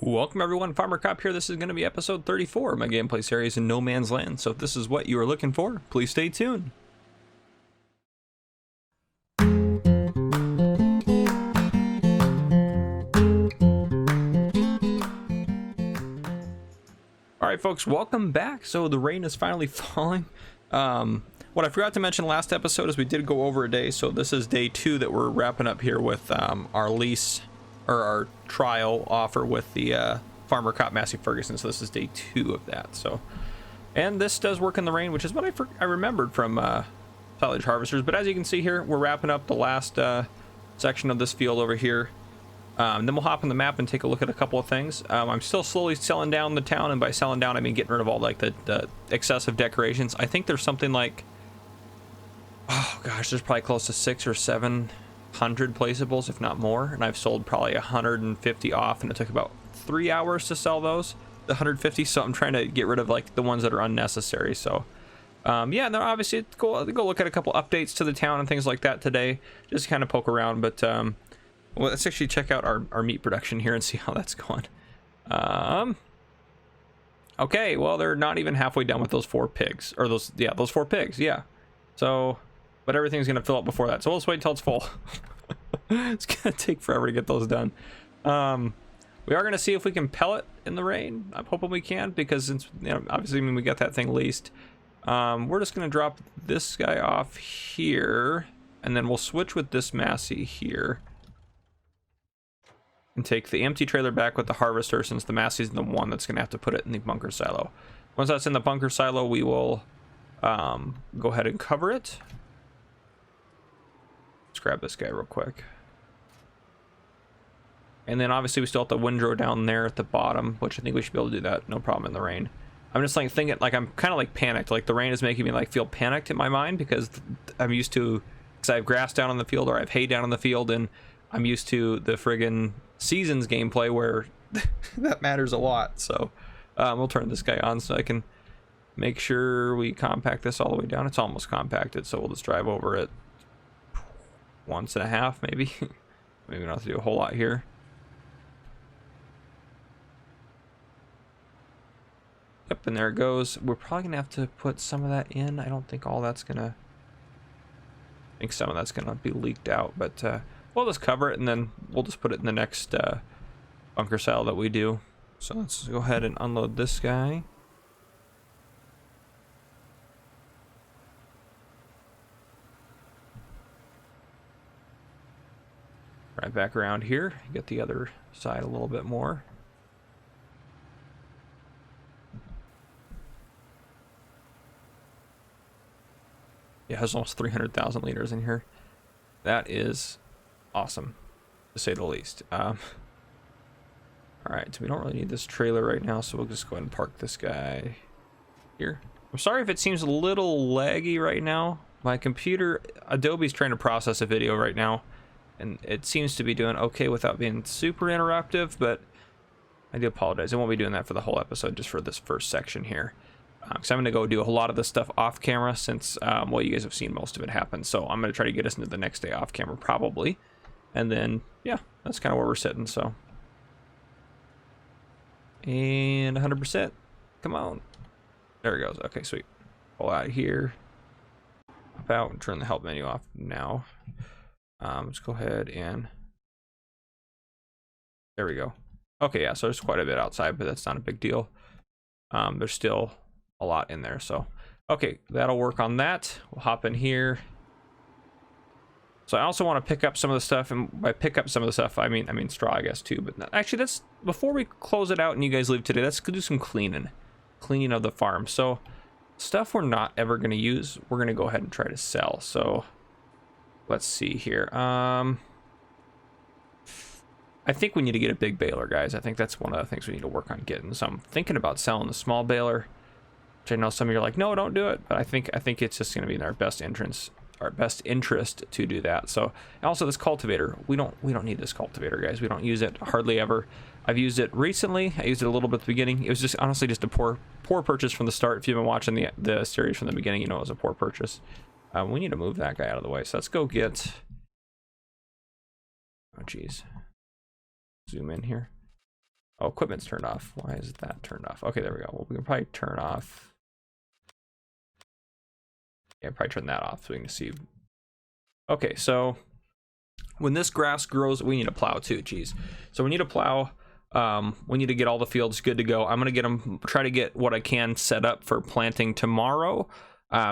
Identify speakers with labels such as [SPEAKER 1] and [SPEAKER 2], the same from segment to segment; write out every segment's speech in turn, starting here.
[SPEAKER 1] Welcome everyone, Farmer Cop here. This is going to be episode 34 of my gameplay series in No Man's Land. So if this is what you are looking for, please stay tuned. Alright folks, welcome back. So the rain is finally falling. What I forgot to mention last episode is we did go over a day. So this is day 2 that we're wrapping up here with our lease, or our trial offer with the Farmer Cop Massey Ferguson. So this is day 2 of that. So, and this does work in the rain, which is what I remembered from silage harvesters. But as you can see here, we're wrapping up the last section of this field over here. Then we'll hop on the map and take a look at a couple of things. I'm still slowly selling down the town, and by selling down I mean getting rid of all like the excessive decorations. I think there's something like, oh gosh, there's probably close to 600 or 700 placeables, if not more, and I've sold probably 150 off, and it took about 3 hours to sell those, the 150. So I'm trying to get rid of like the ones that are unnecessary. So yeah, and then obviously go look at a couple updates to the town and things like that today, just kind of poke around. But well, let's actually check out our meat production here and see how that's going. Okay, well, they're not even halfway done with those 4 pigs, or those 4 pigs, yeah. So, but everything's gonna fill up before that, so we'll just wait until it's full. It's gonna take forever to get those done. We are gonna see if we can pellet in the rain. I'm hoping we can, because since, you know, obviously when we got that thing leased, we're just gonna drop this guy off here, and then we'll switch with this Massey here. And take the empty trailer back with the harvester, since the Massey's the one that's going to have to put it in the bunker silo. Once that's in the bunker silo, we will go ahead and cover it. Let's grab this guy real quick. And then obviously we still have the windrow down there at the bottom, which I think we should be able to do that, no problem in the rain. I'm just like thinking, like I'm kind of like panicked, like the rain is making me like feel panicked in my mind, because I'm used to, because I have grass down in the field, or I have hay down in the field, and I'm used to the friggin' seasons gameplay where that matters a lot. So we'll turn this guy on so I can make sure we compact this all the way down. It's almost compacted, so we'll just drive over it once and a half, maybe. Maybe we don't have to do a whole lot here. Yep, and there it goes. We're probably gonna have to put some of that in. I don't think all that's gonna, I think some of that's gonna be leaked out, but we'll just cover it, and then we'll just put it in the next bunker silo that we do. So let's go ahead and unload this guy. Right back around here, get the other side a little bit more. Yeah, there's almost 300,000 liters in here. That is awesome, to say the least. All right, so we don't really need this trailer right now, so we'll just go ahead and park this guy here. I'm sorry if it seems a little laggy right now. My computer, Adobe's trying to process a video right now, and it seems to be doing okay without being super interruptive, but I do apologize. I won't be doing that for the whole episode, just for this first section here. Because I'm going to go do a whole lot of this stuff off camera, since, well, you guys have seen most of it happen. So I'm going to try to get us into the next day off camera, probably. And then, yeah, that's kind of where we're sitting, so. And 100%. Come on. There it goes. Okay, sweet. Pull out of here. Hop out and turn the help menu off now. Let's go ahead and. There we go. Okay, yeah, so there's quite a bit outside, but that's not a big deal. There's still a lot in there, so. Okay, that'll work on that. We'll hop in here. So I also want to pick up some of the stuff, and by pick up some of the stuff, I mean straw, I guess, too. But actually, that's, before we close it out and you guys leave today, let's go do some cleaning of the farm. So stuff we're not ever going to use, we're going to go ahead and try to sell. So let's see here. I think we need to get a big baler, guys. I think that's one of the things we need to work on getting. So I'm thinking about selling the small baler, which I know some of you are like, no, don't do it. But I think it's just going to be in our best interest to do that. So also this cultivator, we don't need this cultivator, guys. We don't use it hardly ever. I've used it recently. I used it a little bit at the beginning. It was just honestly just a poor purchase from the start. If you've been watching the series from the beginning, you know it was a poor purchase. We need to move that guy out of the way. So let's go get, oh geez, zoom in here. Oh, equipment's turned off. Why is that turned off? Okay, there we go. Well, we can probably turn off. Yeah, probably turn that off so we can see. Okay, so when this grass grows, we need a plow too. Geez. So we need a plow. We need to get all the fields good to go. I'm gonna try to get what I can set up for planting tomorrow.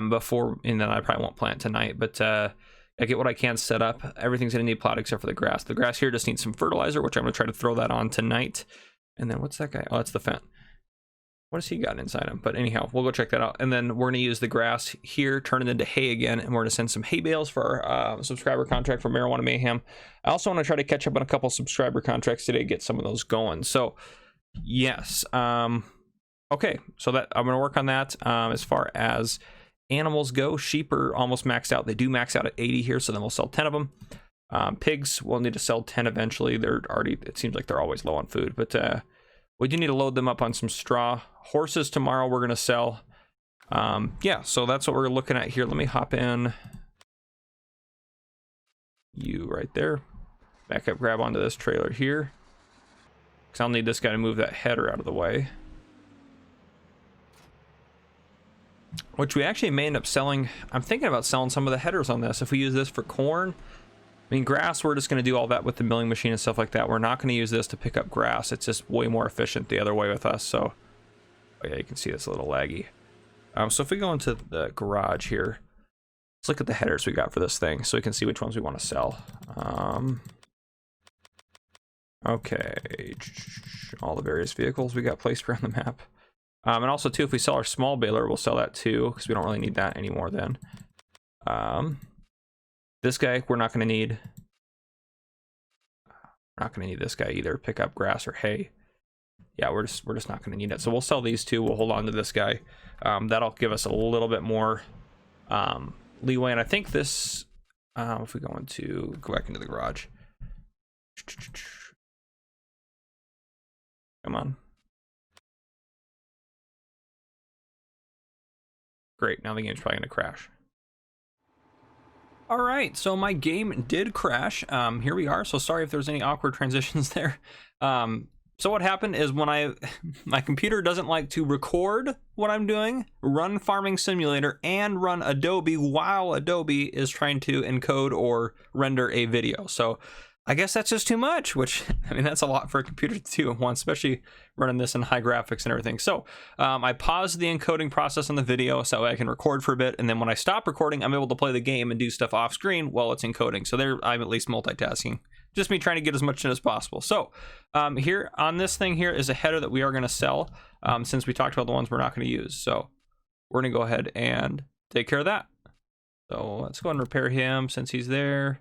[SPEAKER 1] Before, and then I probably won't plant tonight, but I get what I can set up. Everything's gonna need plowed except for the grass. The grass here just needs some fertilizer, which I'm gonna try to throw that on tonight. And then what's that guy? Oh, that's the fence. What has he got inside him? But anyhow, we'll go check that out. And then we're gonna use the grass here, turn it into hay again, and we're gonna send some hay bales for our subscriber contract for Marijuana Mayhem. I also want to try to catch up on a couple subscriber contracts today, get some of those going. So yes, okay, so that I'm gonna work on that. As far as animals go, sheep are almost maxed out. They do max out at 80 here, so then we'll sell 10 of them. Pigs, we'll need to sell 10 eventually. They're already, it seems like they're always low on food, but we do need to load them up on some straw. Horses tomorrow we're gonna sell. Yeah, so that's what we're looking at here. Let me hop in you right there. Back up, grab onto this trailer here, because I'll need this guy to move that header out of the way. Which we actually may end up selling. I'm thinking about selling some of the headers on this if we use this for corn. I mean, grass, we're just going to do all that with the milling machine and stuff like that. We're not going to use this to pick up grass. It's just way more efficient the other way with us. So, oh yeah, you can see this a little laggy. So if we go into the garage here, let's look at the headers we got for this thing so we can see which ones we want to sell. Okay, all the various vehicles we got placed around the map. And also too, if we sell our small baler, we'll sell that too, because we don't really need that anymore then. This guy, we're not going to need. We're not going to need this guy either. Pick up grass or hay. Yeah, we're just not going to need it. So we'll sell these two. We'll hold on to this guy. That'll give us a little bit more leeway. And I think this, if we go back into the garage. Come on. Great, now the game's probably gonna crash. All right, so my game did crash. Here we are. So sorry if there's any awkward transitions there. So what happened is when my computer doesn't like to record what I'm doing, run Farming Simulator, and run Adobe while Adobe is trying to encode or render a video. So I guess that's just too much, which, I mean, that's a lot for a computer to do at once, especially running this in high graphics and everything. So I paused the encoding process on the video so I can record for a bit. And then when I stop recording, I'm able to play the game and do stuff off screen while it's encoding. So there, I'm at least multitasking. Just me trying to get as much in as possible. So here on this thing here is a header that we are going to sell since we talked about the ones we're not going to use. So we're going to go ahead and take care of that. So let's go ahead and repair him since he's there.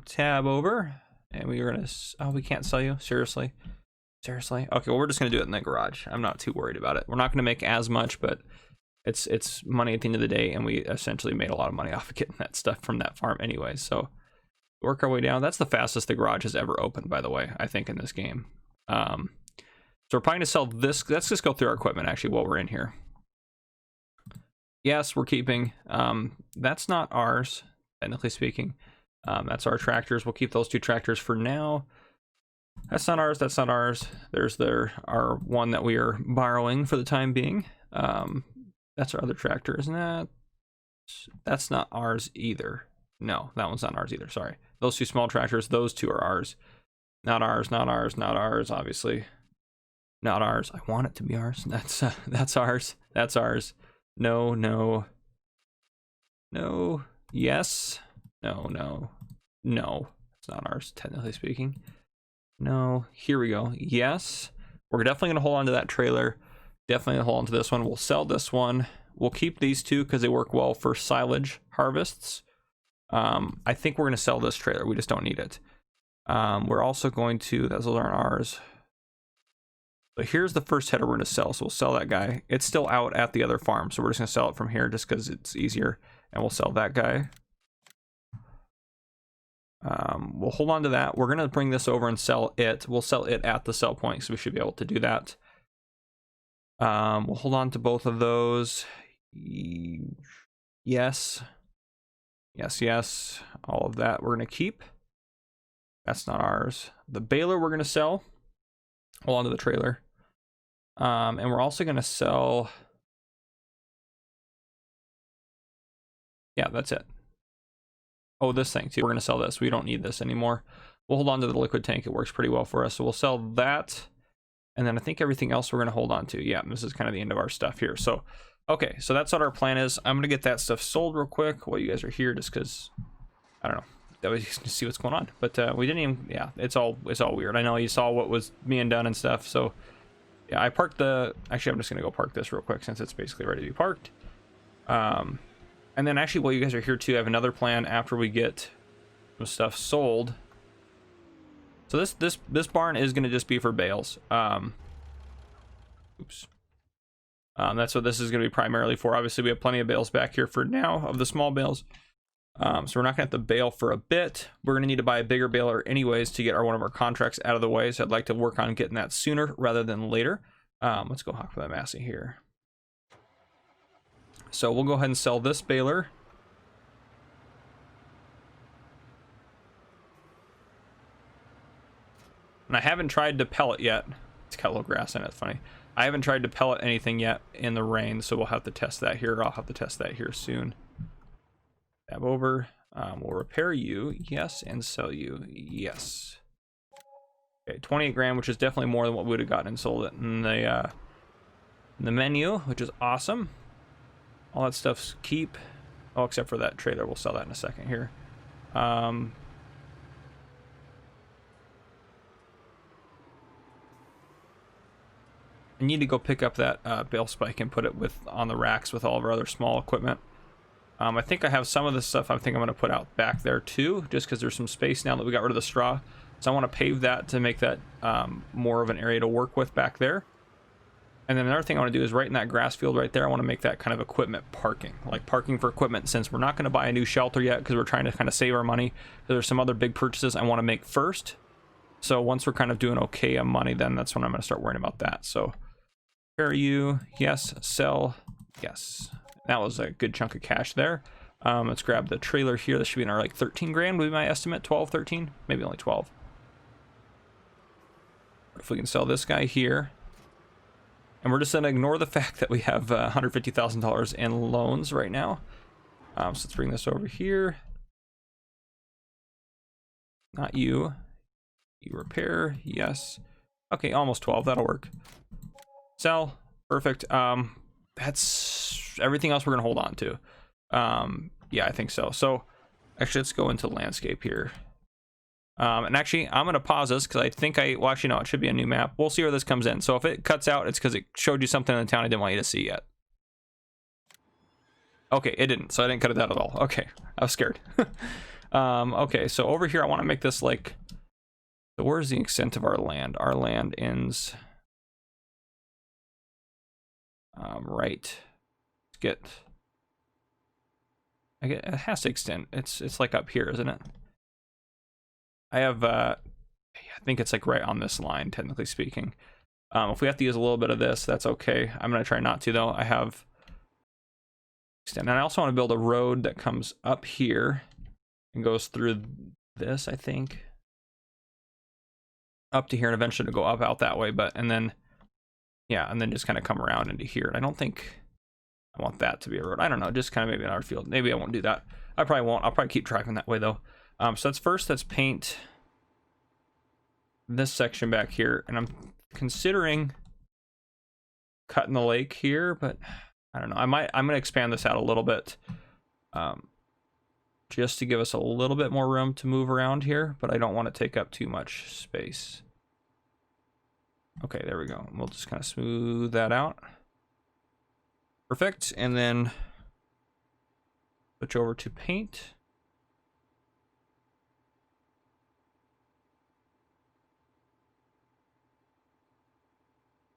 [SPEAKER 1] Tab over, and we are gonna, oh, we can't sell you, seriously? Okay, well, we're just gonna do it in the garage. I'm not too worried about it. We're not gonna make as much, but it's money at the end of the day, and we essentially made a lot of money off of getting that stuff from that farm anyway. So work our way down. That's the fastest the garage has ever opened, by the way, I think, in this game. So we're probably gonna sell this. Let's just go through our equipment actually while we're in here. Yes, we're keeping, that's not ours, technically speaking. That's our tractors. We'll keep those two tractors for now. That's not ours. That's not ours. There's our one that we are borrowing for the time being. That's our other tractor, isn't that? That's not ours either. No, that one's not ours either. Sorry. Those two small tractors, those two are ours. Not ours, not ours, not ours, obviously. Not ours. I want it to be ours. That's ours. That's ours. No, no. No. Yes. No, no. No. It's not ours, technically speaking. No. Here we go. Yes. We're definitely going to hold on to that trailer. Definitely going to hold on to this one. We'll sell this one. We'll keep these two because they work well for silage harvests. I think we're going to sell this trailer. We just don't need it. We're also going to, those aren't ours. So here's the first header we're going to sell. So we'll sell that guy. It's still out at the other farm. So we're just going to sell it from here just because it's easier. And we'll sell that guy. We'll hold on to that. We're going to bring this over and sell it. We'll sell it at the sell point. So we should be able to do that. We'll hold on to both of those. Yes. Yes, yes. All of that we're going to keep. That's not ours. The baler we're going to sell. hold on to the trailer. And we're also going to sell. Yeah, that's it. Oh, this thing too. We're going to sell this. We don't need this anymore. We'll hold on to the liquid tank. It works pretty well for us. So we'll sell that. And then I think everything else we're going to hold on to. Yeah, this is kind of the end of our stuff here. So, okay, so that's what our plan is. I'm going to get that stuff sold real quick while you guys are here, just because, I don't know, that way you can see what's going on. But we didn't even, yeah, it's all weird. I know you saw what was being done and stuff. So, yeah, I parked actually, I'm just going to go park this real quick since it's basically ready to be parked. And then actually, while you guys are here too, I have another plan after we get some stuff sold. So this barn is going to just be for bales. Oops. That's what this is going to be primarily for. Obviously, we have plenty of bales back here for now of the small bales. So we're not going to have to bale for a bit. We're going to need to buy a bigger baler anyways to get one of our contracts out of the way. So I'd like to work on getting that sooner rather than later. Let's go hawk for that Massey here. So we'll go ahead and sell this baler. And I haven't tried to pellet yet. It's got a little grass in it, it's funny. I haven't tried to pellet anything yet in the rain, so we'll have to test that here. I'll have to test that here soon. Tab over. We'll repair you, yes, and sell you, yes. Okay, 28 grand, which is definitely more than what we would have gotten and sold it in the menu, which is awesome. All that stuff's keep. Oh, except for that trailer. We'll sell that in a second here. I need to go pick up that bale spike and put it on the racks with all of our other small equipment. I think I have some of the stuff I think I'm going to put out back there too, just because there's some space now that we got rid of the straw. So I want to pave that to make that more of an area to work with back there. And then another thing I want to do is right in that grass field right there, I want to make that kind of equipment parking, like parking for equipment, since we're not going to buy a new shelter yet because we're trying to kind of save our money. There's some other big purchases I want to make first. So once we're kind of doing okay on money, then that's when I'm going to start worrying about that. So repair you, yes. Sell, yes. That was a good chunk of cash there. Let's grab the trailer here. This should be in our like 13 grand would be my estimate. 12, 13, maybe only 12. If we can sell this guy here. And we're just going to ignore the fact that we have $150,000 in loans right now. So let's bring this over here. Not you. You repair, yes. Okay, almost 12, that'll work. Sell, perfect. That's everything else we're gonna hold on to. Yeah, I think so. So actually, let's go into landscape here. And actually, I'm gonna pause this because I think well, actually, no, it should be a new map. We'll see where this comes in. So if it cuts out, it's because it showed you something in the town I didn't want you to see yet. Okay, it didn't, so I didn't cut it out at all. Okay, I was scared. Okay, so over here, I want to make this like, so where's the extent of our land? Our land ends right. Let's it has to extend. It's like up here, isn't it? I have I think it's like right on this line, technically speaking. If we have to use a little bit of this, that's okay. I'm gonna try not to though. I have extend, and I also want to build a road that comes up here and goes through this, I think, up to here, and eventually to go up out that way. And then yeah, and then just kind of come around into here. And I don't think I want that to be a road. I don't know, just kind of maybe an art field. Maybe I won't do that. I probably won't. I'll probably keep driving that way though. So let's paint this section back here, and I'm considering cutting the lake here, but I don't know. I'm gonna expand this out a little bit, just to give us a little bit more room to move around here, but I don't want to take up too much space. Okay, there we go. We'll just kind of smooth that out. Perfect, and then switch over to paint.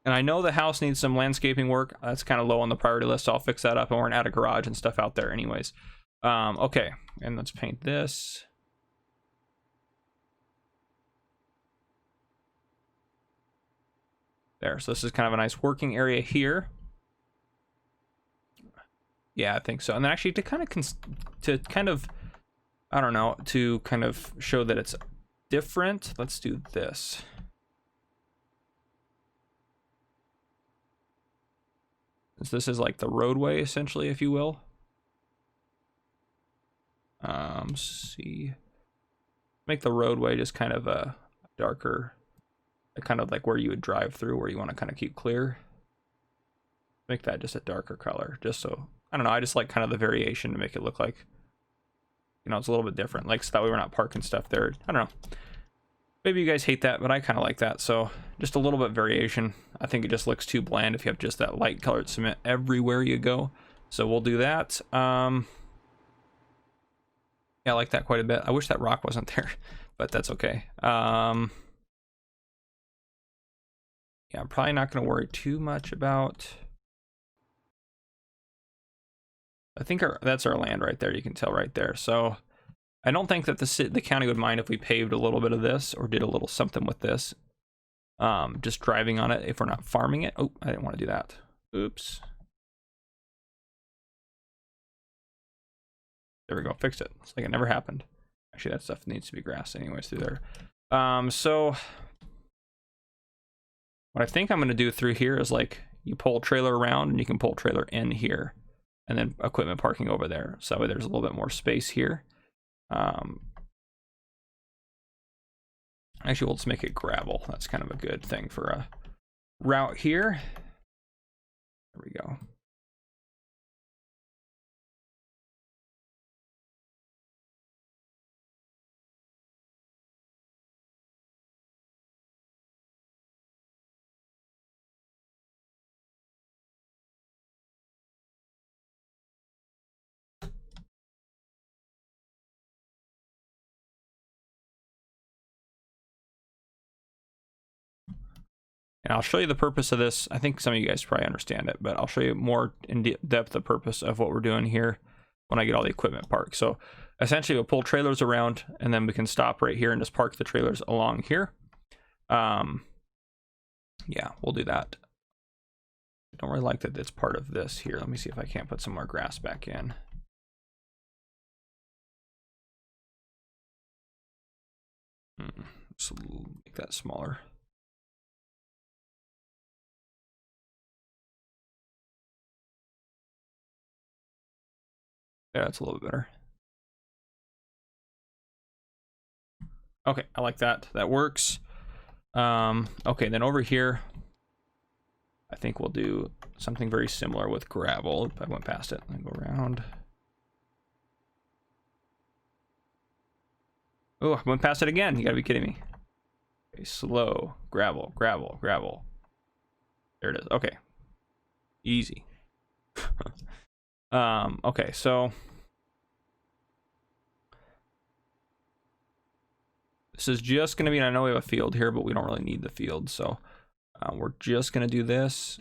[SPEAKER 1] And I know the house needs some landscaping work. That's kind of low on the priority list, so I'll fix that up, and we're gonna add a garage and stuff out there anyways. Okay, and let's paint this. There, so this is kind of a nice working area here. Yeah, I think so. And then actually to kind of I don't know, to kind of show that it's different, let's do this. This is like the roadway essentially, if you will. See, make the roadway just kind of a darker, kind of like where you would drive through, where you want to kind of keep clear. Make that just a darker color, just so, I don't know, I just like kind of the variation to make it look like, you know, it's a little bit different, like so that way we're not parking stuff there. I don't know, maybe you guys hate that, but I kind of like that. So just a little bit variation. I think it just looks too bland if you have just that light colored cement everywhere you go. So we'll do that. Yeah, I like that quite a bit. I wish that rock wasn't there, but that's okay. Yeah, I'm probably not going to worry too much about. I think that's our land right there. You can tell right there. So I don't think that the county would mind if we paved a little bit of this or did a little something with this. Just driving on it if we're not farming it. Oh, I didn't want to do that. Oops. There we go, fixed it. It's like it never happened. Actually, that stuff needs to be grass anyways through there. So what I think I'm gonna do through here is like you pull trailer around and you can pull trailer in here and then equipment parking over there. So that way there's a little bit more space here. Actually, we'll just make it gravel. That's kind of a good thing for a route here. There we go. And I'll show you the purpose of this. I think some of you guys probably understand it, but I'll show you more in depth the purpose of what we're doing here when I get all the equipment parked. So essentially we'll pull trailers around and then we can stop right here and just park the trailers along here. Yeah, we'll do that. I don't really like that it's part of this here. Let me see if I can't put some more grass back in. Just make that smaller. Yeah, that's a little bit better. Okay, I like that. That works. Okay, then over here, I think we'll do something very similar with gravel. Oop, I went past it. Let me go around. Oh, I went past it again. You gotta be kidding me. Okay, slow. Gravel, gravel, gravel. There it is. Okay. Easy. Okay, so this is just going to be, and I know we have a field here, but we don't really need the field, so we're just going to do this.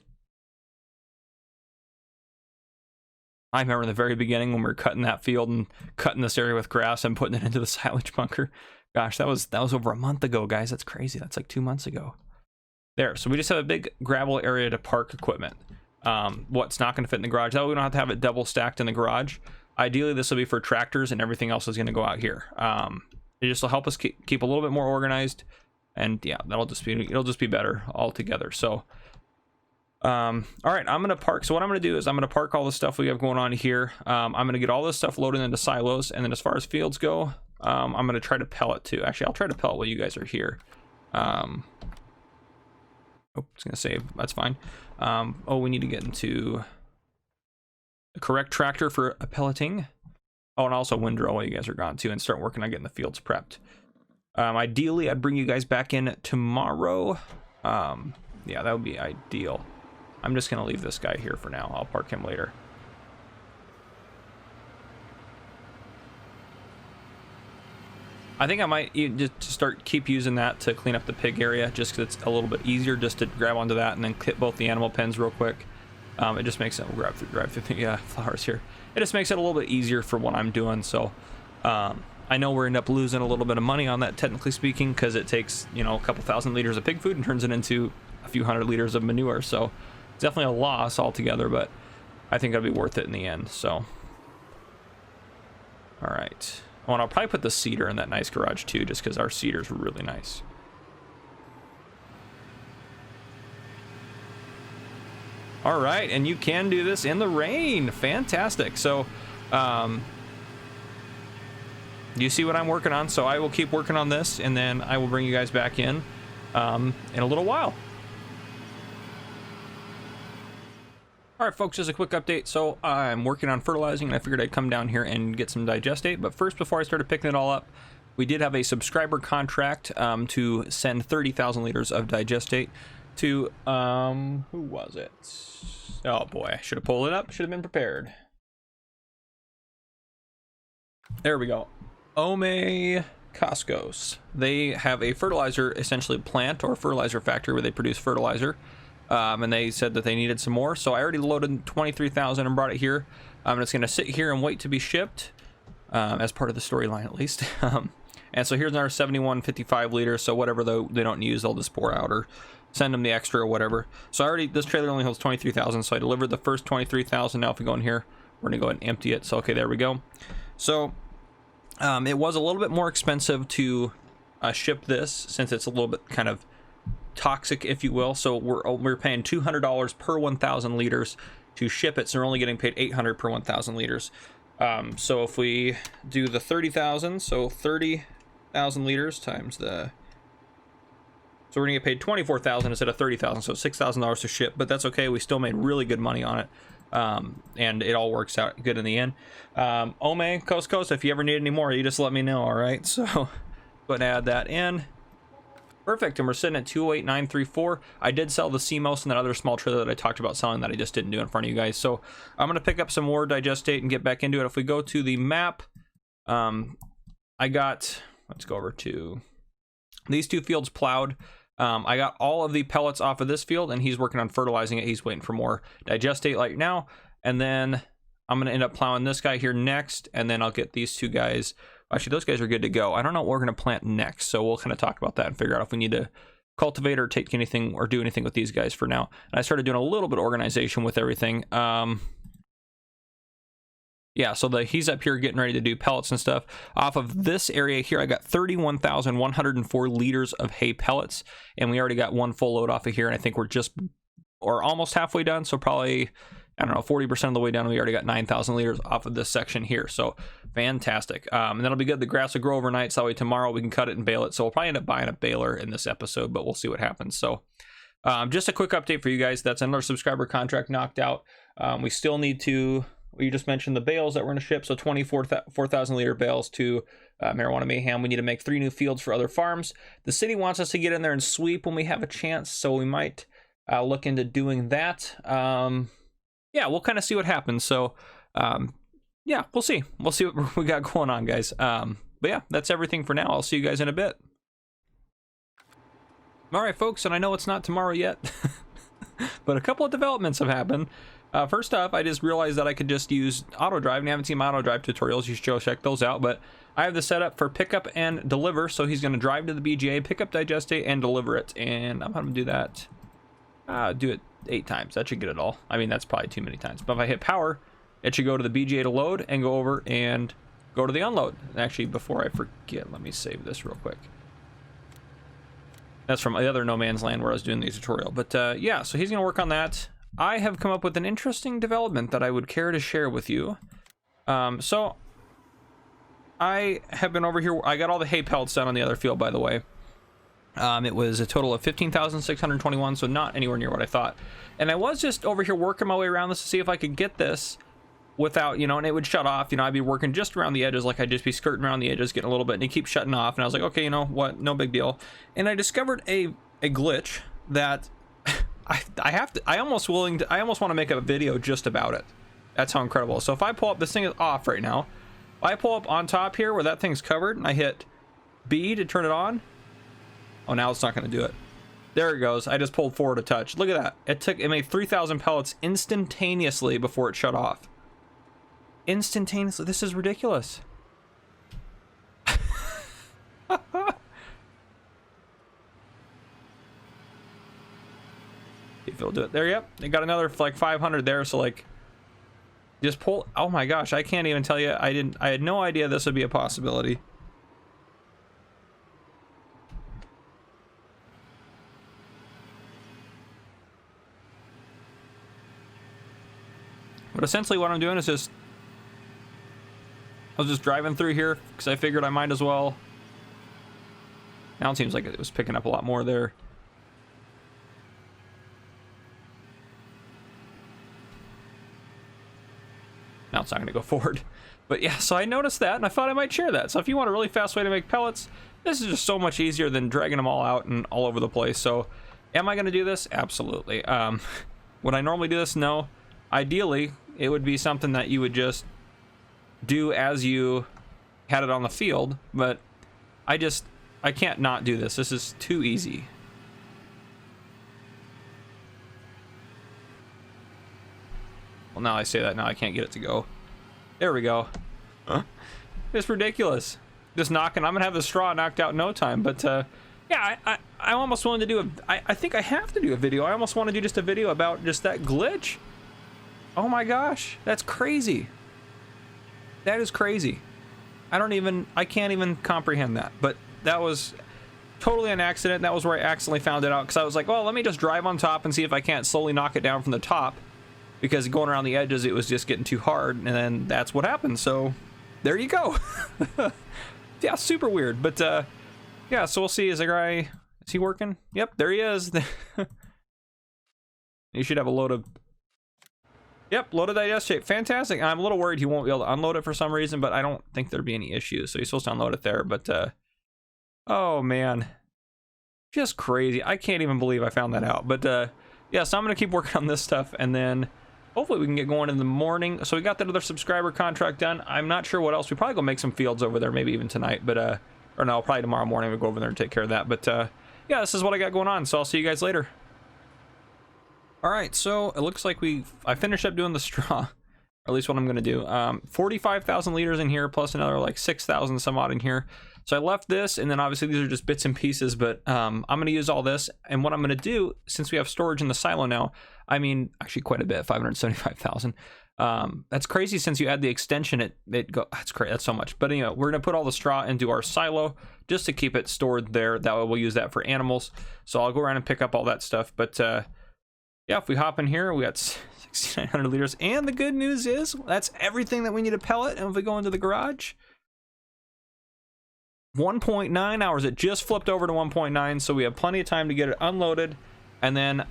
[SPEAKER 1] I remember in the very beginning when we were cutting that field and cutting this area with grass and putting it into the silage bunker. Gosh, that was over a month ago, guys. That's crazy. That's like 2 months ago. There, so we just have a big gravel area to park equipment. What's not going to fit in the garage, that way we don't have to have it double stacked in the garage. Ideally, this will be for tractors and everything else is going to go out here. It just will help us keep a little bit more organized, and yeah, it'll just be better altogether. So all right, I'm going to park. So what I'm going to do is I'm going to park all the stuff we have going on here. I'm going to get all this stuff loaded into silos, and then as far as fields go, I'm going to try to pellet too. Actually, I'll try to pellet while you guys are here. Oh, it's going to save. That's fine. Oh, we need to get into the correct tractor for a pelleting. Oh, and also windrow while you guys are gone too, and start working on getting the fields prepped. Ideally, I'd bring you guys back in tomorrow. Yeah, that would be ideal. I'm just going to leave this guy here for now. I'll park him later. I think I might just keep using that to clean up the pig area, just because it's a little bit easier just to grab onto that and then hit both the animal pens real quick. It just makes it, we'll drive through the flowers here. It just makes it a little bit easier for what I'm doing. So I know we're end up losing a little bit of money on that, technically speaking, because it takes, you know, a couple thousand liters of pig food and turns it into a few hundred liters of manure. So it's definitely a loss altogether, but I think it'll be worth it in the end. So all right. Oh, and I'll probably put the cedar in that nice garage too, just because our cedar's really nice. All right, and you can do this in the rain. Fantastic. So, you see what I'm working on? So I will keep working on this, and then I will bring you guys back in a little while. All right, folks, just a quick update. So I'm working on fertilizing, and I figured I'd come down here and get some digestate. But first, before I started picking it all up, we did have a subscriber contract to send 30,000 liters of digestate to, who was it? Oh boy, I should have pulled it up. Should have been prepared. There we go. Ome Coscos. They have a fertilizer, essentially plant or fertilizer factory where they produce fertilizer. And they said that they needed some more, so I already loaded 23,000 and brought it here. And it's going to sit here and wait to be shipped, as part of the storyline at least. And so here's another 7155 liters, so whatever they don't use, they'll just pour out or send them the extra or whatever. So this trailer only holds 23,000, so I delivered the first 23,000. Now if we go in here, we're going to go ahead and empty it. So okay, there we go. So it was a little bit more expensive to ship this, since it's a little bit kind of toxic, if you will. So we're paying $200 per 1,000 liters to ship it, so we're only getting paid $800 per 1,000 liters. So if we do the 30,000, so 30,000 liters times the, so we're gonna get paid 24,000 instead of 30,000, so $6,000 to ship. But that's okay, we still made really good money on it, and it all works out good in the end. Ome Coast, if you ever need any more, you just let me know. All right, so go ahead and add that in. Perfect, and we're sitting at 208,934. I did sell the CMOS and that other small trailer that I talked about selling that I just didn't do in front of you guys. So I'm gonna pick up some more digestate and get back into it. If we go to the map, I got, let's go over to these two fields plowed. I got all of the pellets off of this field, and he's working on fertilizing it. He's waiting for more digestate like now, and then I'm gonna end up plowing this guy here next, and then I'll get these two guys. Actually, those guys are good to go. I don't know what we're going to plant next, so we'll kind of talk about that and figure out if we need to cultivate or take anything or do anything with these guys for now. And I started doing a little bit of organization with everything. Yeah, so he's up here getting ready to do pellets and stuff. Off of this area here, I got 31,104 liters of hay pellets, and we already got one full load off of here, and I think we're just, or almost halfway done, so probably, I don't know, 40% of the way down. We already got 9,000 liters off of this section here, so fantastic. And that'll be good. The grass will grow overnight, so that way tomorrow we can cut it and bale it. So we'll probably end up buying a baler in this episode, but we'll see what happens. So just a quick update for you guys. That's another subscriber contract knocked out. We still need to, you just mentioned the bales that we're going to ship, so 4,000 liter bales to Marijuana Mayhem. We need to make 3 new fields for other farms. The city wants us to get in there and sweep when we have a chance, so we might look into doing that. Yeah, we'll kind of see what happens. So, yeah, we'll see. We'll see what we got going on, guys. But yeah, that's everything for now. I'll see you guys in a bit. All right, folks, and I know it's not tomorrow yet, but a couple of developments have happened. First off, I just realized that I could just use auto drive, and I haven't seen my auto drive tutorials. You should go check those out. But I have the setup for pickup and deliver, so he's going to drive to the BGA, pick up digestate, and deliver it. And I'm going to do that. Do it 8 times. That should get it all. I mean, that's probably too many times. But if I hit power, it should go to the BGA to load and go over and go to the unload. Actually, before I forget, let me save this real quick. That's from the other No Man's Land where I was doing the tutorial. But yeah, so he's going to work on that. I have come up with an interesting development that I would care to share with you. So I have been over here. I got all the hay pellets done on the other field, by the way. It was a total of 15,621, so not anywhere near what I thought. And I was just over here working my way around this to see if I could get this without, and it would shut off. I'd be working just around the edges, like I'd just be skirting around the edges, getting a little bit, and it keeps shutting off. And I was like, okay, you know what? No big deal. And I discovered a glitch that I almost want to make a video just about it. That's how incredible. So if I pull up, this thing is off right now. If I pull up on top here where that thing's covered, and I hit B to turn it on. Oh, now it's not going to do it. There it goes. I just pulled forward a touch. Look at that. It made 3,000 pellets instantaneously before it shut off. Instantaneously. This is ridiculous. If it'll do it. There, yep. They got another like 500 there. So like, just pull. Oh my gosh, I can't even tell you. I had no idea this would be a possibility. But essentially what I'm doing is just, I was just driving through here because I figured I might as well. Now it seems like it was picking up a lot more there. Now it's not going to go forward. But yeah, so I noticed that and I thought I might share that. So if you want a really fast way to make pellets, this is just so much easier than dragging them all out and all over the place. So am I going to do this? Absolutely. Would I normally do this? No. Ideally, it would be something that you would just do as you had it on the field, but I can't not do this. This is too easy. Well, now I say that, now I can't get it to go. There we go. Huh? It's ridiculous. Just knocking. I'm gonna have the straw knocked out in no time. But yeah, I almost wanted to do I think I have to do a video. I almost want to do just a video about just that glitch. Oh my gosh, that's crazy. That is crazy. I can't even comprehend that. But that was totally an accident. That was where I accidentally found it out, because I was like, well, let me just drive on top and see if I can't slowly knock it down from the top, because going around the edges it was just getting too hard, and then that's what happened. So there you go. Yeah, super weird. But yeah, so we'll see. Is he working? Yep, there he is. You should have a load of, yep, loaded digest shape. Fantastic. I'm a little worried he won't be able to unload it for some reason, but I don't think there'd be any issues. So he's supposed to unload it there. But oh man, just crazy. I can't even believe I found that out. But yeah, so I'm gonna keep working on this stuff, and then hopefully we can get going in the morning. So we got that other subscriber contract done. I'm not sure what else. We probably go make some fields over there, maybe even tonight. But or no, probably tomorrow morning we'll go over there and take care of that. But yeah, this is what I got going on. So I'll see you guys later. All right, so it looks like I finished up doing the straw, or at least what I'm gonna do. 45,000 liters in here, plus another like 6,000 some odd in here. So I left this, and then obviously these are just bits and pieces, but I'm gonna use all this. And what I'm gonna do, since we have storage in the silo now, I mean, actually quite a bit, 575,000. That's crazy. Since you add the extension, that's crazy. That's so much. But anyway, we're gonna put all the straw into our silo just to keep it stored there. That way we'll use that for animals. So I'll go around and pick up all that stuff. But yeah, if we hop in here, we got 6,900 liters. And the good news is that's everything that we need to pellet. And if we go into the garage, 1.9 hours. It just flipped over to 1.9, so we have plenty of time to get it unloaded. And then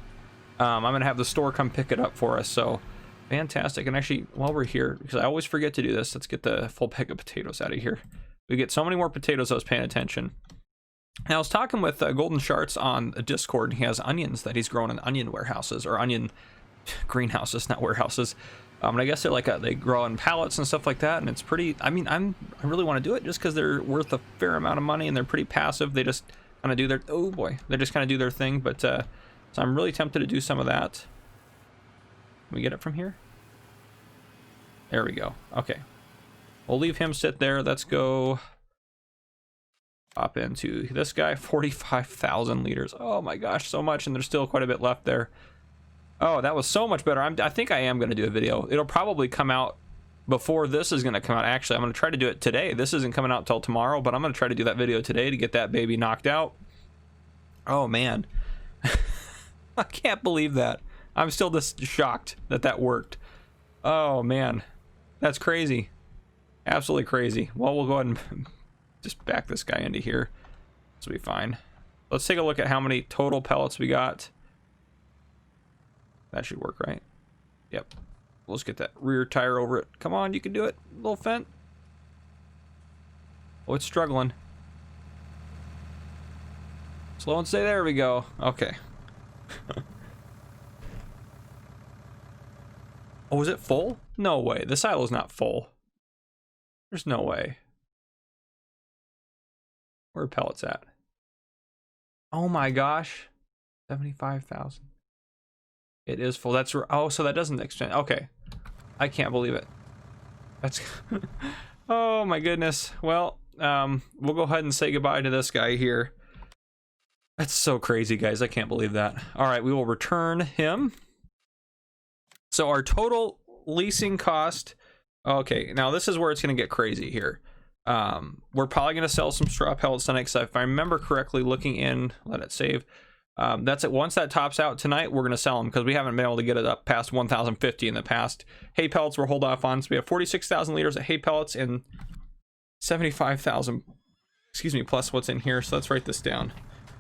[SPEAKER 1] I'm going to have the store come pick it up for us. So fantastic. And actually, while we're here, because I always forget to do this, let's get the full bag of potatoes out of here. We get so many more potatoes, I was paying attention. Now, I was talking with Golden Sharts on Discord. He has onions that he's growing in onion warehouses, or onion greenhouses, not warehouses. And I guess they're like they grow in pallets and stuff like that. And it's pretty. I mean, I really want to do it just because they're worth a fair amount of money and they're pretty passive. They just kind of do their they just kind of do their thing. But so I'm really tempted to do some of that. Can we get it from here? There we go. Okay, we'll leave him sit there. Let's go. Hop into this guy, 45,000 liters. Oh my gosh, so much, and there's still quite a bit left there. Oh, that was so much better. I think I am going to do a video. It'll probably come out before this is going to come out. Actually, I'm going to try to do it today. This isn't coming out till tomorrow, but I'm going to try to do that video today to get that baby knocked out. Oh man, I can't believe that. I'm still just shocked that that worked. Oh man, that's crazy. Absolutely crazy. Well, we'll go ahead and just back this guy into here. This will be fine. Let's take a look at how many total pellets we got. That should work, right? Yep. Let's get that rear tire over it. Come on, you can do it, little Fent. Oh, it's struggling. Slow and stay. There we go. Okay. Oh, is it full? No way. The silo's not full. There's no way. Where are pellets at? Oh my gosh. 75,000. It is full. That's oh, so that doesn't extend. Okay. I can't believe it. That's oh my goodness. Well, we'll go ahead and say goodbye to this guy here. That's so crazy, guys. I can't believe that. All right, we will return him. So our total leasing cost. Okay, now this is where it's going to get crazy here. We're probably going to sell some straw pellets tonight, because if I remember correctly, looking in, let it save. That's it. Once that tops out tonight, we're going to sell them because we haven't been able to get it up past 1,050 in the past. Hay pellets we'll hold off on. So we have 46,000 liters of hay pellets and 75,000, excuse me, plus what's in here. So let's write this down.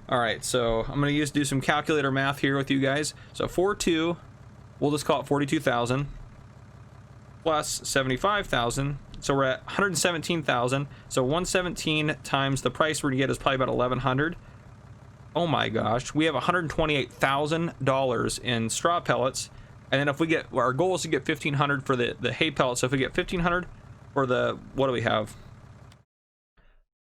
[SPEAKER 1] All right, so I'm going to do some calculator math here with you guys. So 4.2, we'll just call it 42,000 plus 75,000. So we're at 117,000. So 117 times the price we're going to get is probably about 1,100. Oh my gosh, we have $128,000 in straw pellets. And then if we get, our goal is to get 1,500 for the hay pellets. So if we get 1,500 for the, what do we have?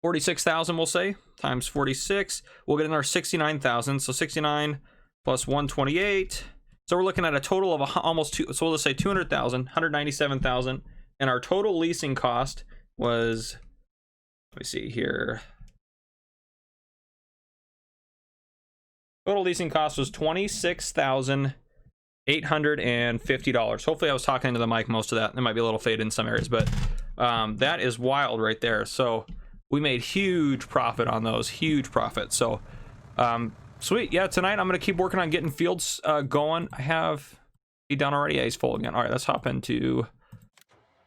[SPEAKER 1] 46,000 we'll say, times 46, we'll get another 69,000. So 69 plus 128. So we're looking at a total of almost two, so we'll just say 200,000, 197,000. And our total leasing cost was, let me see here. Total leasing cost was $26,850. Hopefully I was talking into the mic most of that. There might be a little fade in some areas, but that is wild right there. So we made huge profit on those, huge profit. So sweet. Yeah, tonight I'm going to keep working on getting fields going. I have, he done already? Yeah, he's full again. All right, let's hop into,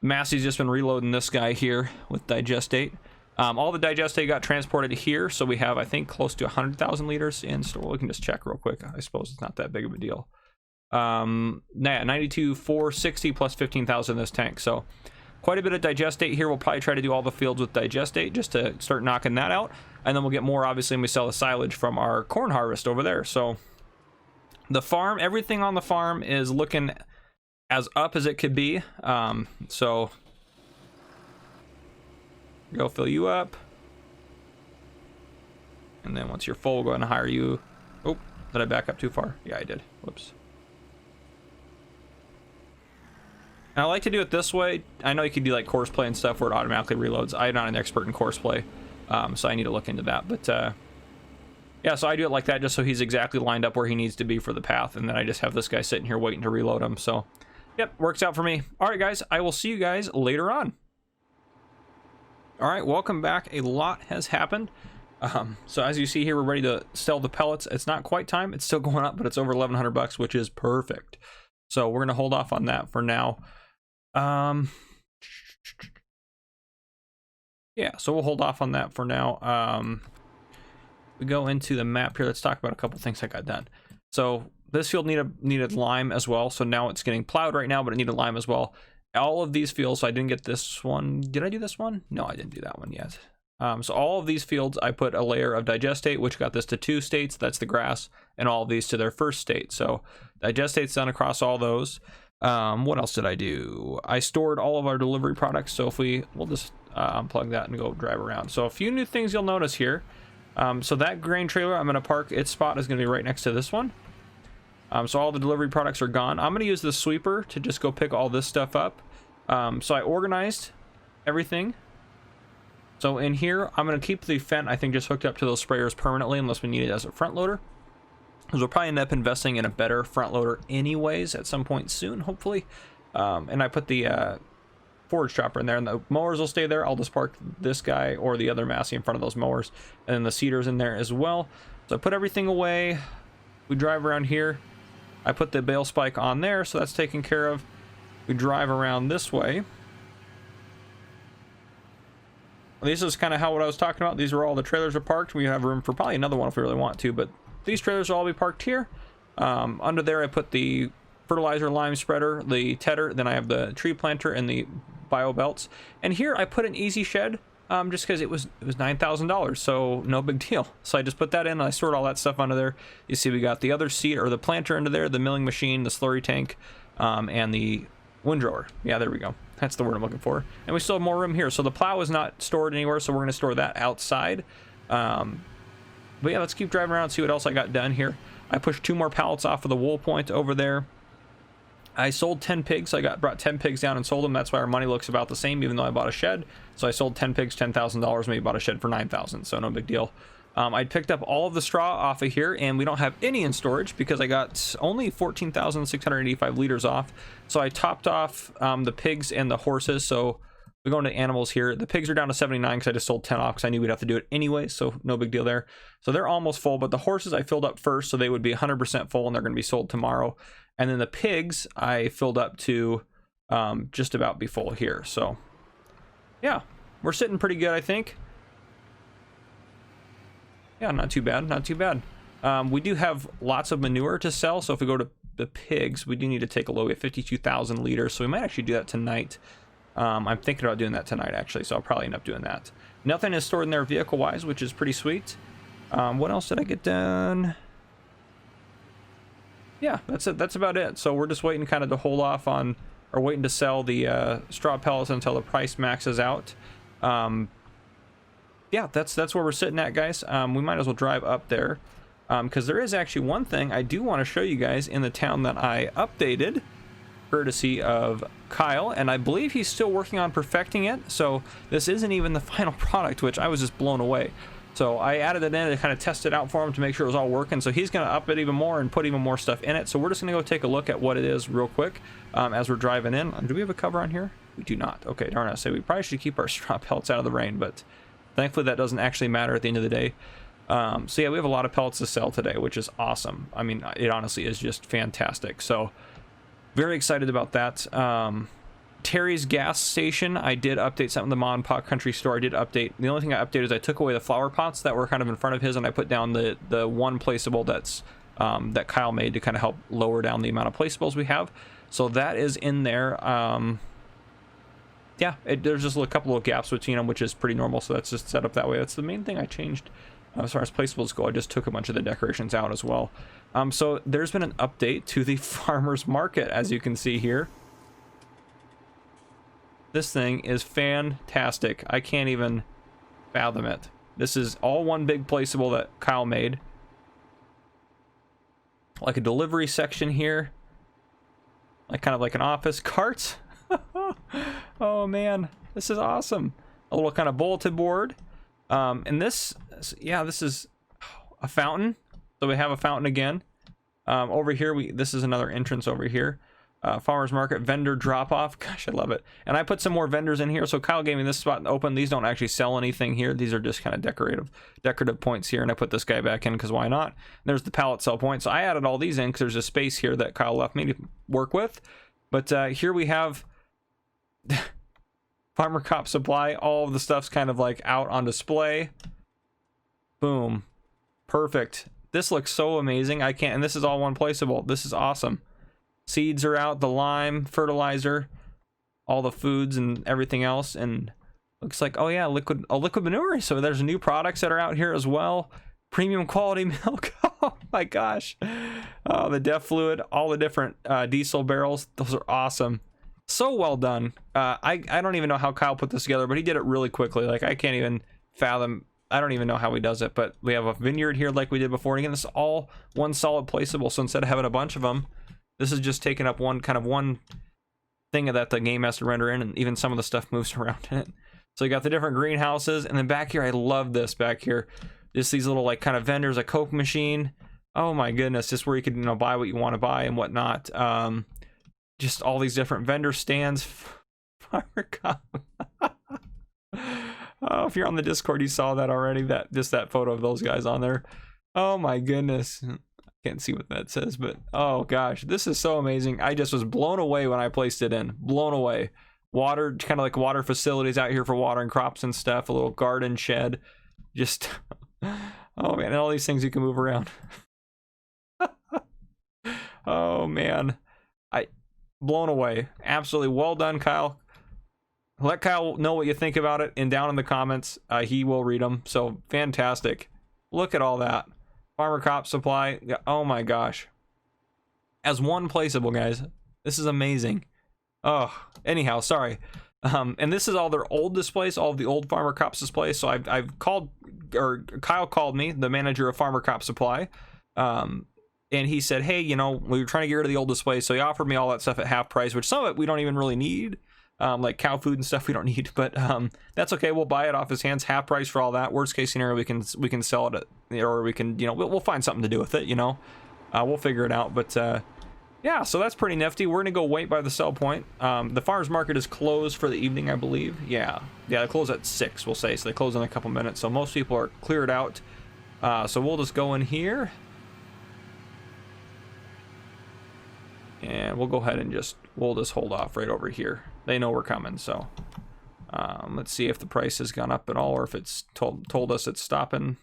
[SPEAKER 1] Massey's just been reloading this guy here with digestate. All the digestate got transported here, so we have, I think, close to 100,000 liters in store. We can just check real quick. I suppose it's not that big of a deal. 92,460 plus 15,000 in this tank. So quite a bit of digestate here. We'll probably try to do all the fields with digestate just to start knocking that out. And then we'll get more, obviously, when we sell the silage from our corn harvest over there. So the farm, everything on the farm is looking as up as it could be. So go fill you up, and then once you're full, we'll go ahead and hire you. Oh, did I back up too far? Yeah, I did. Whoops. And I like to do it this way. I know you can do like course play and stuff where it automatically reloads. I'm not an expert in course play, so I need to look into that. But yeah, so I do it like that just so he's exactly lined up where he needs to be for the path, and then I just have this guy sitting here waiting to reload him. So yep, works out for me. All right, guys, I will see you guys later on. All right, welcome back. A lot has happened. So as you see here, we're ready to sell the pellets. It's not quite time. It's still going up, but it's over 1,100 bucks, which is perfect. So we're going to hold off on that for now. Yeah, so we'll hold off on that for now. We go into the map here. Let's talk about a couple things that got done. So this field needed lime as well. So now it's getting plowed right now, but it needed lime as well. All of these fields, so I didn't get this one. Did I do this one? No, I didn't do that one yet. So all of these fields, I put a layer of digestate, which got this to 2 states. That's the grass, and all of these to their first state. So digestate's done across all those. What else did I do? I stored all of our delivery products. So if we'll just unplug that and go drive around. So a few new things you'll notice here. So that grain trailer, I'm going to park, its spot is going to be right next to this one. So all the delivery products are gone. I'm going to use the sweeper to just go pick all this stuff up. So I organized everything. So in here, I'm going to keep the Fendt, I think, just hooked up to those sprayers permanently unless we need it as a front loader. Because we'll probably end up investing in a better front loader anyways at some point soon, hopefully. And I put the forage chopper in there, and the mowers will stay there. I'll just park this guy or the other Massey in front of those mowers. And then the seeders in there as well. So I put everything away. We drive around here. I put the bale spike on there, so that's taken care of. We drive around this way. This is kind of what I was talking about. These are all the trailers are parked. We have room for probably another one if we really want to, but these trailers will all be parked here. Under there, I put the fertilizer lime spreader, the tedder, then I have the tree planter and the bio belts. And here I put an easy shed, just because it was $9,000, so no big deal. So I just put that in and I stored all that stuff under there. You see we got the other seed or the planter under there, the milling machine, the slurry tank, and the windrower. Yeah, there we go. That's the word I'm looking for. And we still have more room here. So the plow is not stored anywhere, so we're going to store that outside. But yeah, let's keep driving around and see what else I got done here. I pushed 2 more pallets off of the wool point over there. I sold 10 pigs. I brought 10 pigs down and sold them. That's why our money looks about the same, even though I bought a shed. So I sold 10 pigs, $10,000, maybe bought a shed for $9,000, so no big deal. I picked up all of the straw off of here, and we don't have any in storage because I got only 14,685 liters off. So I topped off the pigs and the horses. So We go into animals here. The pigs are down to 79 because I just sold 10 off because I knew we'd have to do it anyway, so no big deal there. So they're almost full, but the horses I filled up first, so they would be 100% full, and they're going to be sold tomorrow. And then the pigs I filled up to just about be full here. So yeah, we're sitting pretty good, I think. Yeah, not too bad, not too bad. We do have lots of manure to sell, so if we go to the pigs, we do need to take a load. We have 52,000 liters, so we might actually do that tonight. I'm thinking about doing that tonight, actually, so I'll probably end up doing that. Nothing is stored in there vehicle-wise, which is pretty sweet. What else did I get done? Yeah, that's it. That's about it. So we're just waiting kind of to hold off on, or waiting to sell the straw pellets until the price maxes out. Yeah, that's where we're sitting at, guys. We might as well drive up there, because there is actually one thing I do want to show you guys in the town that I updated, courtesy of Kyle, and I believe he's still working on perfecting it. So this isn't even the final product, which I was just blown away. So I added it in to kind of test it out for him to make sure it was all working. So he's going to up it even more and put even more stuff in it. So we're just going to go take a look at what it is real quick as we're driving in. Do we have a cover on here? We do not. Okay, darn it. So we probably should keep our straw pellets out of the rain, but thankfully that doesn't actually matter at the end of the day. So yeah, we have a lot of pellets to sell today, which is awesome. I mean, it honestly is just fantastic. So very excited about that. Terry's gas station, I did update something. The Mom and Pop Country Store, I did update. The only thing I updated is I took away the flower pots that were kind of in front of his, and I put down the one placeable that's that Kyle made to kind of help lower down the amount of placeables we have. So that is in there. Yeah, there's just a couple of gaps between them, which is pretty normal. So that's just set up that way. That's the main thing I changed as far as placeables go. I just took a bunch of the decorations out as well. So there's been an update to the farmer's market, as you can see here. This thing is fantastic. I can't even fathom it. This is all one big placeable that Kyle made. Like a delivery section here. Like kind of like an office cart. Oh man, this is awesome. A little kind of bulletin board. And this, yeah, this is a fountain. So we have a fountain again. Over here, this is another entrance over here. Farmers market vendor drop off. Gosh, I love it. And I put some more vendors in here. So Kyle gave me this spot open. These don't actually sell anything here. These are just kind of decorative points here. And I put this guy back in because why not? And there's the pallet sell point. So I added all these in because there's a space here that Kyle left me to work with. But here we have Farmer Cop Supply. All of the stuff's kind of like out on display. Boom. Perfect. This looks so amazing. I can't, and this is all one placeable. This is awesome. Seeds are out, the lime, fertilizer, all the foods and everything else, and looks like, oh yeah, liquid manure. So there's new products that are out here as well. Premium quality milk. Oh my gosh. Oh, the DEF fluid, all the different diesel barrels. Those are awesome. So well done. I don't even know how Kyle put this together, but he did it really quickly. Like I can't even fathom. I don't even know how he does it, but we have a vineyard here like we did before. And again, this is all one solid placeable. So instead of having a bunch of them, this is just taking up one thing that the game has to render in, and even some of the stuff moves around in it. So you got the different greenhouses, and then back here, I love this back here. Just these little like kind of vendors, a Coke machine. Oh my goodness, just where you can buy what you want to buy and whatnot. Just all these different vendor stands. Oh, if you're on the Discord, you saw that already. That photo of those guys on there. Oh my goodness. Can't see what that says, but oh gosh, this is so amazing. I just was blown away when I placed it in. Blown away. Water, kind of like water facilities out here for watering crops and stuff. A little garden shed. Just, oh man, and all these things you can move around. Oh man, blown away. Absolutely well done, Kyle. Let Kyle know what you think about it and down in the comments. He will read them. So fantastic. Look at all that. Farmer Cop Supply. Oh my gosh. As one placeable, guys. This is amazing. Oh, anyhow, sorry. And this is all their old displays, all of the old Farmer Cop's displays. So I've called, or Kyle called me, the manager of Farmer Cop Supply. And he said, hey, we were trying to get rid of the old displays. So he offered me all that stuff at half price, which some of it we don't even really need. Like cow food and stuff we don't need, but that's okay. We'll buy it off his hands, half price for all that. Worst case scenario, we can sell it, or we can, we'll find something to do with it. We'll figure it out. But yeah, so that's pretty nifty. We're gonna go wait by the sell point. The farmers market is closed for the evening, I believe. Yeah, they close at 6, we'll say. So they close in a couple minutes. So most people are cleared out. So we'll just go in here. And we'll go ahead and we'll just hold off right over here. They know we're coming, so. Let's see if the price has gone up at all or if it's told us it's stopping.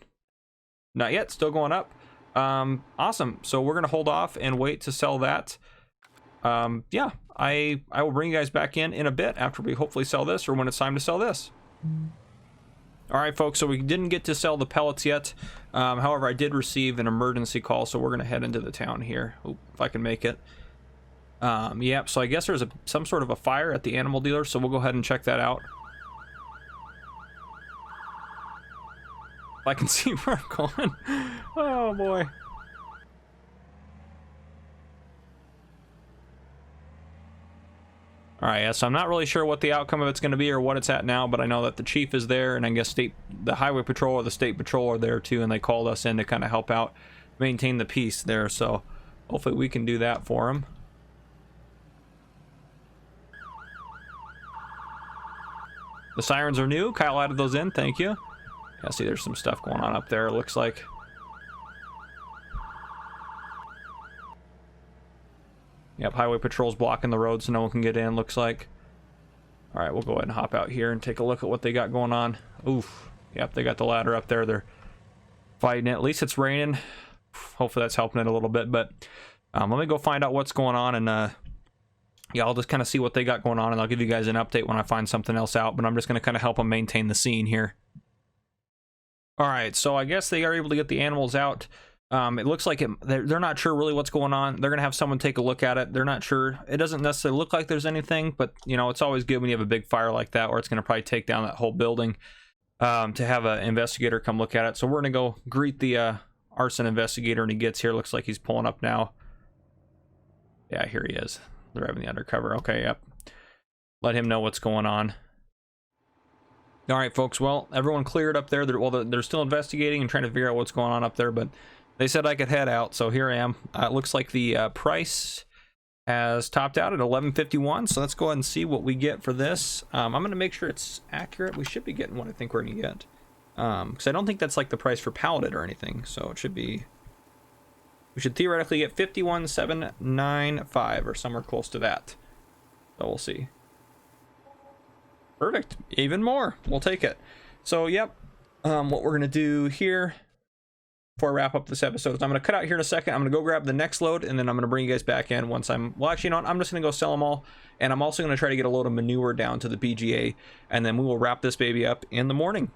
[SPEAKER 1] Not yet, still going up. Awesome. So we're gonna hold off and wait to sell that. Yeah, I will bring you guys back in a bit after we hopefully sell this or when it's time to sell this. All right, folks, so we didn't get to sell the pellets yet. However, I did receive an emergency call, so we're gonna head into the town here. Oop, if I can make it. Yep, so I guess there's some sort of a fire at the animal dealer, so we'll go ahead and check that out. If I can see where I'm going. Oh boy. All right, yeah, so I'm not really sure what the outcome of it's going to be or what it's at now, but I know that the chief is there, and I guess the highway patrol or the state patrol are there too, and they called us in to kind of help out maintain the peace there, so hopefully we can do that for them. The sirens are new. Kyle added those in. Thank you. Yeah, see, there's some stuff going on up there, it looks like. Yep, highway patrol's blocking the road so no one can get in, looks like. All right, we'll go ahead and hop out here and take a look at what they got going on. Oof. Yep, they got the ladder up there. They're fighting it. At least it's raining. Hopefully that's helping it a little bit. But let me go find out what's going on, and yeah, I'll just kind of see what they got going on, and I'll give you guys an update when I find something else out. But I'm just going to kind of help them maintain the scene here. All right, so I guess they are able to get the animals out. It looks like they're not sure really what's going on. They're going to have someone take a look at it. They're not sure. It doesn't necessarily look like there's anything, but, you know, it's always good when you have a big fire like that, or it's going to probably take down that whole building, to have an investigator come look at it. So we're going to go greet the arson investigator, and he gets here. Looks like he's pulling up now. Yeah, here he is. They're having the undercover. Okay, yep. Let him know what's going on. All right, folks. Well, everyone cleared up there. They're still investigating and trying to figure out what's going on up there, but they said I could head out, so here I am. It looks like the price has topped out at $11.51, so let's go ahead and see what we get for this. I'm going to make sure it's accurate. We should be getting what I think we're going to get, because I don't think that's like the price for palleted or anything, so it should be... We should theoretically get $51,795 or somewhere close to that. So we'll see. Perfect. Even more. We'll take it. So, yep. What we're going to do here before I wrap up this episode is I'm going to cut out here in a second. I'm going to go grab the next load, and then I'm going to bring you guys back in once I'm... Well, actually, you know what? I'm just going to go sell them all. And I'm also going to try to get a load of manure down to the BGA. And then we will wrap this baby up in the morning.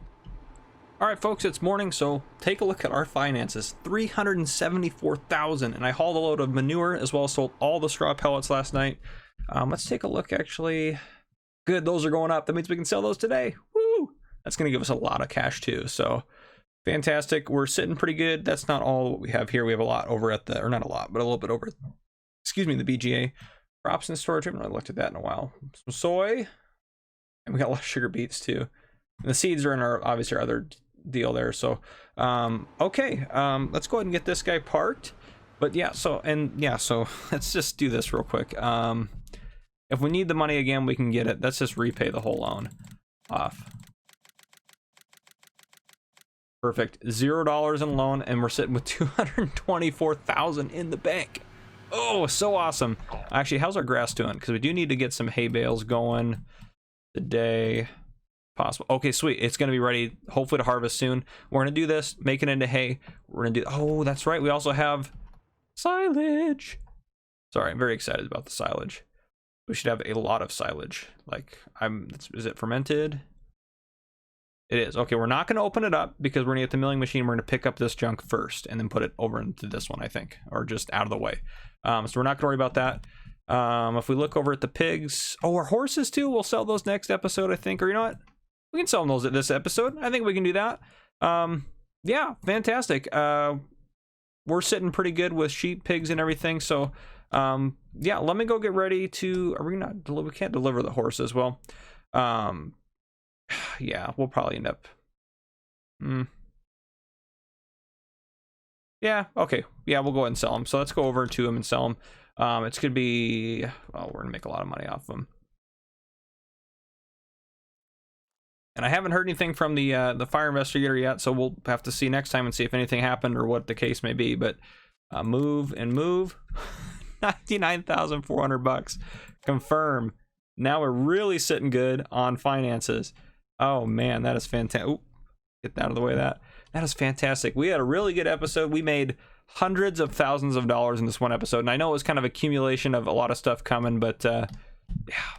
[SPEAKER 1] All right, folks, it's morning, so take a look at our finances. $374,000, and I hauled a load of manure as well as sold all the straw pellets last night. Let's take a look, actually. Good, those are going up. That means we can sell those today. Woo! That's going to give us a lot of cash, too, so fantastic. We're sitting pretty good. That's not all what we have here. We have a lot over at the, or not a lot, but a little bit over, excuse me, the BGA. Crops in storage. I haven't really looked at that in a while. Some soy, and we got a lot of sugar beets, too. And the seeds are in our, obviously, our other deal there. So okay, let's go ahead and get this guy parked. But yeah, so let's just do this real quick. If we need the money again, we can get it. Let's just repay the whole loan off. Perfect. $0 in loan, and we're sitting with $224,000 in the bank. Oh, so awesome. Actually, how's our grass doing? Because we do need to get some hay bales going today. Possible. Okay, sweet. It's going to be ready, hopefully, to harvest soon. We're going to do this, make it into hay. We're going to do... Oh, that's right. We also have silage. Sorry, I'm very excited about the silage. We should have a lot of silage. Like, is it fermented? It is. Okay, we're not going to open it up because we're going to get the milling machine. We're going to pick up this junk first and then put it over into this one, I think, or just out of the way. So we're not going to worry about that. If we look over at the pigs... Oh, our horses, too. We'll sell those next episode, I think. Or you know what? We can sell those at this episode. I think we can do that. Yeah, fantastic. We're sitting pretty good with sheep, pigs, and everything. So, yeah, let me go get ready to... Are we not... We can't deliver the horses. Well, yeah, we'll probably end up... Yeah, okay. Yeah, we'll go ahead and sell them. So let's go over to them and sell them. It's gonna be, well, we're gonna make a lot of money off them. And I haven't heard anything from the fire investigator yet, so we'll have to see next time and see if anything happened or what the case may be. But move and move. 99,400 bucks. Confirm. Now we're really sitting good on finances. Oh man, that is fantastic. Get that out of the way. That is fantastic. We had a really good episode. We made hundreds of thousands of dollars in this one episode, and I know it was kind of accumulation of a lot of stuff coming, but yeah,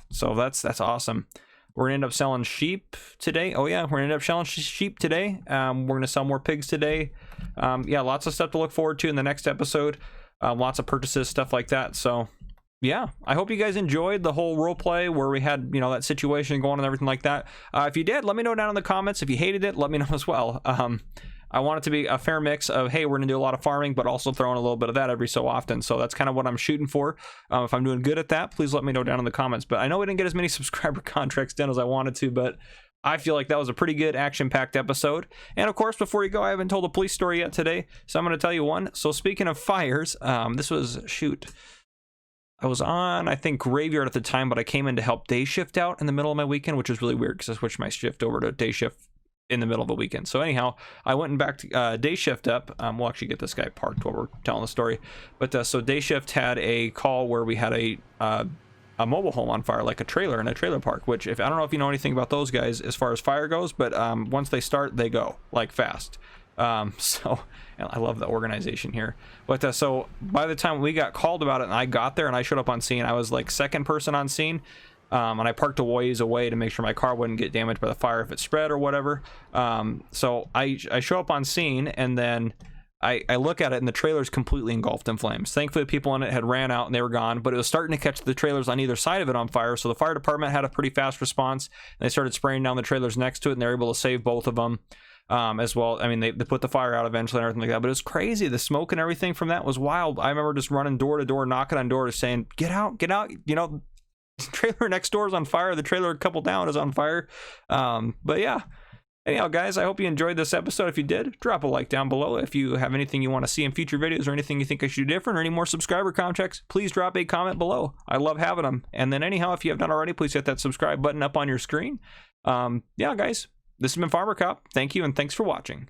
[SPEAKER 1] so that's awesome. We're gonna end up selling sheep today. Oh yeah, we're gonna end up selling sheep today. We're gonna sell more pigs today. Yeah, lots of stuff to look forward to in the next episode. Lots of purchases, stuff like that. So yeah, I hope you guys enjoyed the whole role play where we had, you know, that situation going and everything like that. If you did, let me know down in the comments. If you hated it, let me know as well. I want it to be a fair mix of, hey, we're gonna do a lot of farming, but also throwing a little bit of that every so often. So that's kind of what I'm shooting for. If I'm doing good at that, please let me know down in the comments. But I know we didn't get as many subscriber contracts done as I wanted to, but I feel like that was a pretty good action-packed episode. And of course, before you go, I haven't told a police story yet today, so I'm going to tell you one. So speaking of fires, this was, I was on, I think, graveyard at the time, but I came in to help day shift out in the middle of my weekend, which was really weird because I switched my shift over to day shift in the middle of the weekend. So anyhow, I went and back to day shift up. We'll actually get this guy parked while we're telling the story. But so day shift had a call where we had a mobile home on fire, like a trailer in a trailer park, which, if I don't know if you know anything about those guys as far as fire goes, but once they start, they go like fast. So I love the organization here. But so by the time we got called about it and I got there and I showed up on scene, I was like second person on scene. And I parked a ways away to make sure my car wouldn't get damaged by the fire if it spread or whatever. So I show up on scene, and then I look at it, and the trailer's completely engulfed in flames. Thankfully, the people in it had ran out and they were gone, but it was starting to catch the trailers on either side of it on fire. So the fire department had a pretty fast response, and they started spraying down the trailers next to it, and they were able to save both of them as well. I mean, they put the fire out eventually and everything like that, but it was crazy. The smoke and everything from that was wild. I remember just running door to door, knocking on doors, saying, get out, you know, the trailer next door is on fire. The trailer a couple down is on fire. But yeah. Anyhow, guys, I hope you enjoyed this episode. If you did, drop a like down below. If you have anything you want to see in future videos or anything you think I should do different or any more subscriber contracts, please drop a comment below. I love having them. And then anyhow, if you have not already, please hit that subscribe button up on your screen. Yeah, guys, this has been Farmer Cop. Thank you, and thanks for watching.